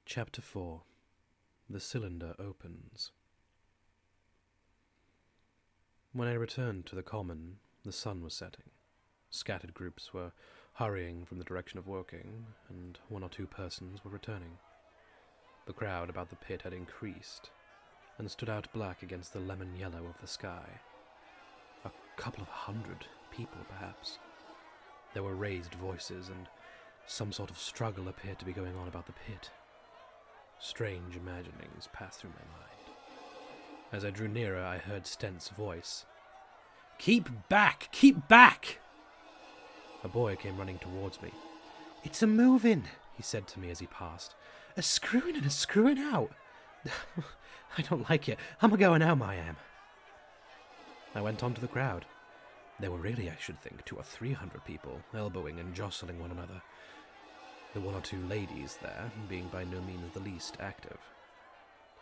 Chapter 4. The Cylinder Opens. When I returned to the common, the sun was setting. Scattered groups were hurrying from the direction of working, and one or two persons were returning. The crowd about the pit had increased, and stood out black against the lemon yellow of the sky. A couple of 100 people, perhaps. There were raised voices, and some sort of struggle appeared to be going on about the pit. Strange imaginings passed through my mind. As I drew nearer, I heard Stent's voice. "Keep back! Keep back!" A boy came running towards me. "It's a moving," he said to me as he passed. "A screwing and a screwing out." "I don't like it. I'm a-going out, I am." I went on to the crowd. There were really, I should think, 200 or 300 people, elbowing and jostling one another. The one or two ladies there being by no means the least active.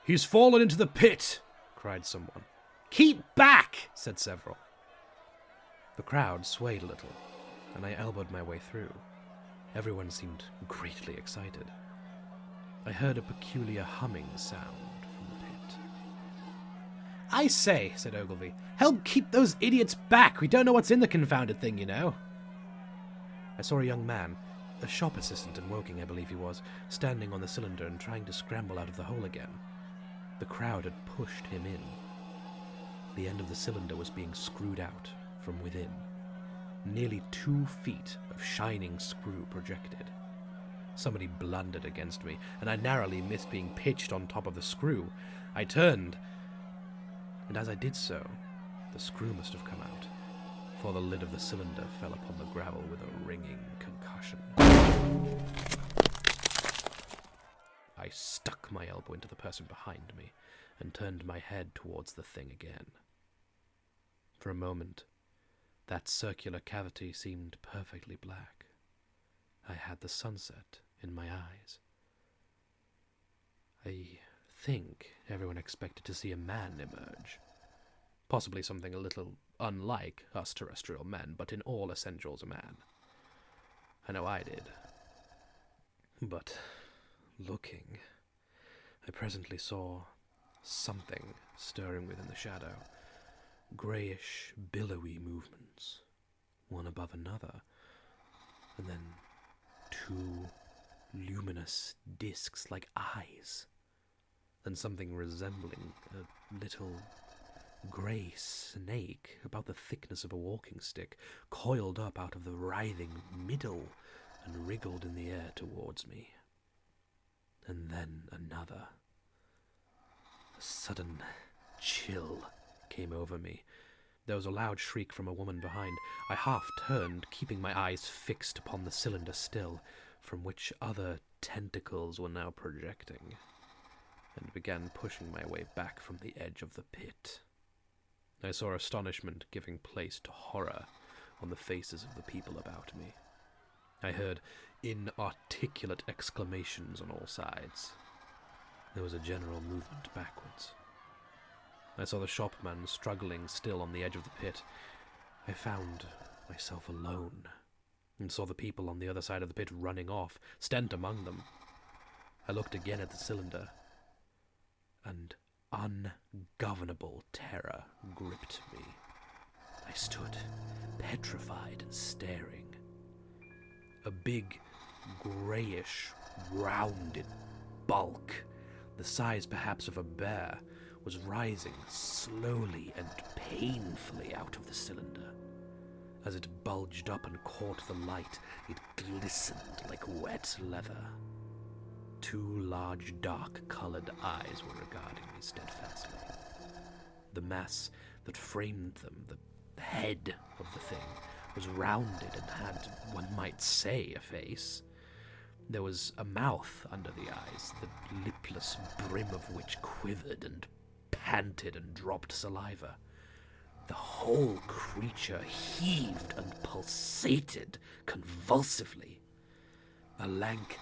"He's fallen into the pit!" cried someone. "Keep back!" said several. The crowd swayed a little, and I elbowed my way through. Everyone seemed greatly excited. I heard a peculiar humming sound from the pit. "I say," said Ogilvy, "help keep those idiots back! We don't know what's in the confounded thing, you know." I saw a young man, a shop assistant in Woking, I believe he was, standing on the cylinder and trying to scramble out of the hole again. The crowd had pushed him in. The end of the cylinder was being screwed out from within. Nearly 2 feet of shining screw projected. Somebody blundered against me, and I narrowly missed being pitched on top of the screw. I turned, and as I did so, the screw must have come out, for the lid of the cylinder fell upon the gravel with a ringing concussion. I stuck my elbow into the person behind me and turned my head towards the thing again. For a moment, that circular cavity seemed perfectly black. I had the sunset in my eyes. I think everyone expected to see a man emerge. Possibly something a little unlike us terrestrial men, but in all essentials a man. I know I did. But, looking, I presently saw something stirring within the shadow. Greyish, billowy movements, one above another, and then 2 luminous discs like eyes, then something resembling a little grey snake about the thickness of a walking stick, coiled up out of the writhing middle and wriggled in the air towards me. And then another. A sudden chill came over me. There was a loud shriek from a woman behind. I half turned, keeping my eyes fixed upon the cylinder still, from which other tentacles were now projecting, and began pushing my way back from the edge of the pit. I saw astonishment giving place to horror on the faces of the people about me. I heard inarticulate exclamations on all sides. There was a general movement backwards. I saw the shopman struggling still on the edge of the pit. I found myself alone, and saw the people on the other side of the pit running off, Stent among them. I looked again at the cylinder, and ungovernable terror gripped me. I stood, petrified and staring. A big, greyish, rounded bulk, the size perhaps of a bear, was rising slowly and painfully out of the cylinder. As it bulged up and caught the light, it glistened like wet leather. 2 large, dark-coloured eyes were regarding me steadfastly. The mass that framed them, the head of the thing, was rounded and had, one might say, a face. There was a mouth under the eyes, the lipless brim of which quivered and panted and dropped saliva. The whole creature heaved and pulsated convulsively. A lank,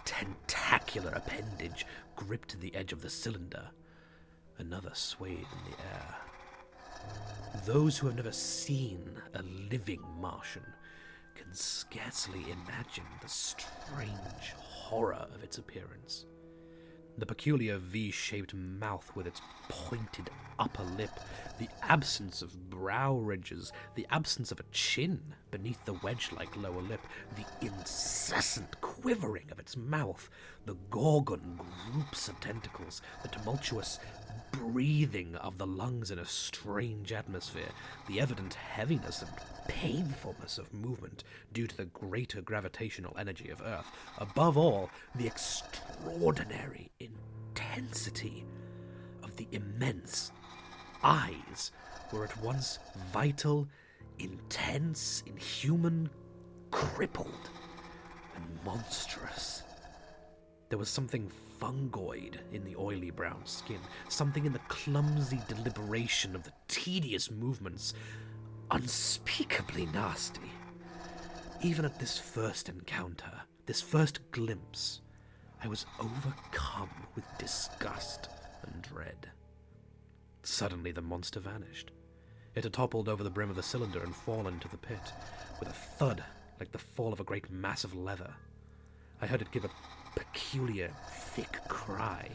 tentacular appendage gripped the edge of the cylinder. Another swayed in the air. Those who have never seen a living Martian can scarcely imagine the strange horror of its appearance. The peculiar V-shaped mouth with its pointed upper lip, the absence of brow ridges, the absence of a chin beneath the wedge-like lower lip, the incessant quivering of its mouth, the gorgon groups of tentacles, the tumultuous breathing of the lungs in a strange atmosphere, the evident heaviness and painfulness of movement due to the greater gravitational energy of Earth. Above all, the extraordinary intensity of the immense eyes were at once vital, intense, inhuman, crippled, and monstrous. There was something fungoid in the oily brown skin, something in the clumsy deliberation of the tedious movements, unspeakably nasty. Even at this first encounter, this first glimpse, I was overcome with disgust and dread. Suddenly the monster vanished. It had toppled over the brim of the cylinder and fallen to the pit, with a thud like the fall of a great mass of leather. I heard it give a peculiar, thick cry,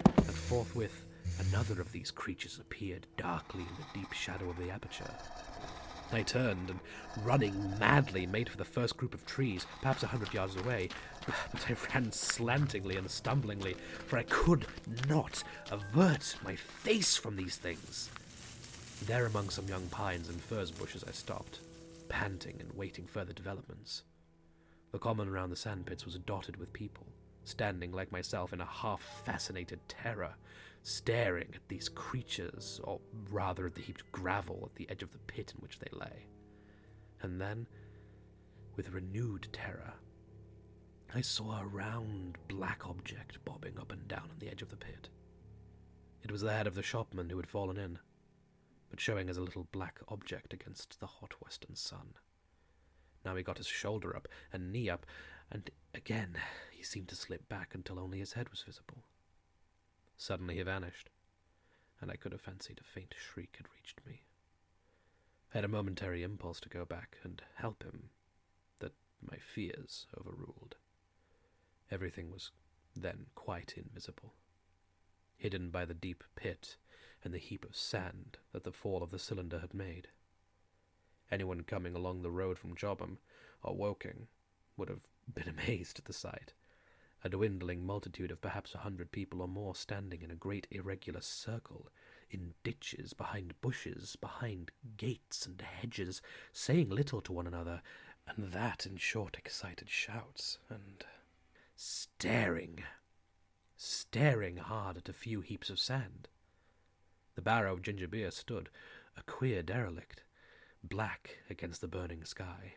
and forthwith another of these creatures appeared darkly in the deep shadow of the aperture. I turned and, running madly, made for the first group of trees, perhaps 100 yards away, but I ran slantingly and stumblingly, for I could not avert my face from these things. There among some young pines and furze bushes I stopped, panting and waiting further developments. The common around the sandpits was dotted with people, standing like myself in a half-fascinated terror, staring at these creatures, or rather at the heaped gravel at the edge of the pit in which they lay. And then, with renewed terror, I saw a round black object bobbing up and down on the edge of the pit. It was the head of the shopman who had fallen in, but showing as a little black object against the hot western sun. Now he got his shoulder up and knee up, and again he seemed to slip back until only his head was visible. Suddenly he vanished, and I could have fancied a faint shriek had reached me. I had a momentary impulse to go back and help him, that my fears overruled. Everything was then quite invisible, hidden by the deep pit and the heap of sand that the fall of the cylinder had made. Anyone coming along the road from Jobham or Woking would have been amazed at the sight. A dwindling multitude of perhaps 100 people or more standing in a great irregular circle, in ditches, behind bushes, behind gates and hedges, saying little to one another, and that in short excited shouts, and staring hard at a few heaps of sand. The barrow of ginger beer stood, a queer derelict, black against the burning sky.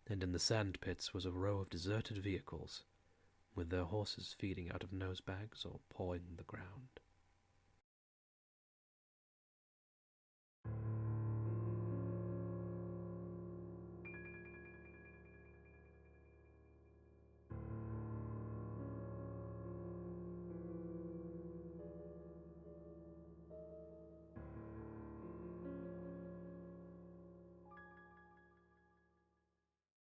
And in the sand pits was a row of deserted vehicles, with their horses feeding out of nosebags or pawing the ground.